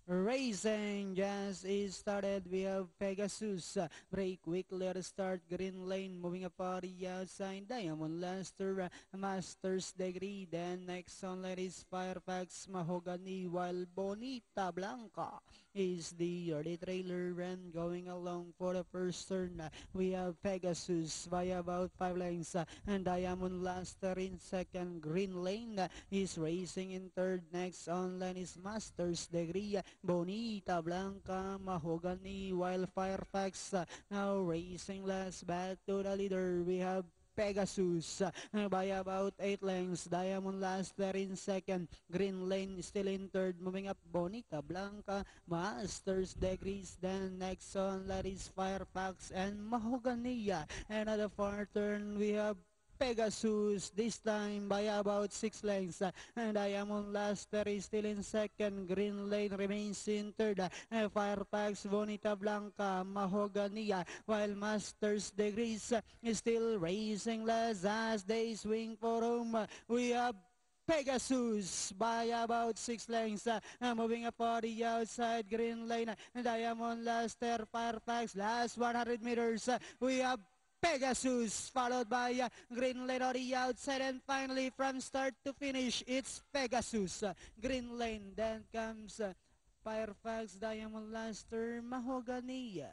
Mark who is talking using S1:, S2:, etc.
S1: Racing just is started. We have Pegasus. Break quickly at the start. Green lane moving up on the outside. Diamond Luster. Master's Degree. Then next on is Firefax Mahogany. While Bonita Blanca is the early trailer and going along for the first turn. We have Pegasus via about 5 lanes. And Diamond Luster in second. Green lane is racing in third. Next on line is Master's Degree. Bonita Blanca Mahogany, while Firefax now racing last back to the leader. We have Pegasus by about 8 lengths. Diamond Luster in second. Green Lane still in third. Moving up Bonita Blanca, Masters Degrees. Then next on that is Firefax and Mahogany. And at the far turn we have Pegasus this time by about 6 lengths. And Diamond Luster is still in second. Green Lane remains in third. Firefax, Bonita Blanca, Mahogany, while Masters Degrees is still racing last as they swing for home. We have Pegasus by about 6 lengths. Moving up for the outside green lane. Diamond Luster, Firefax, last 100 meters. We have Pegasus, followed by Green Lane on the outside, and finally from start to finish, it's Pegasus. Green Lane, then comes Firefax, Diamond Luster, Mahogany.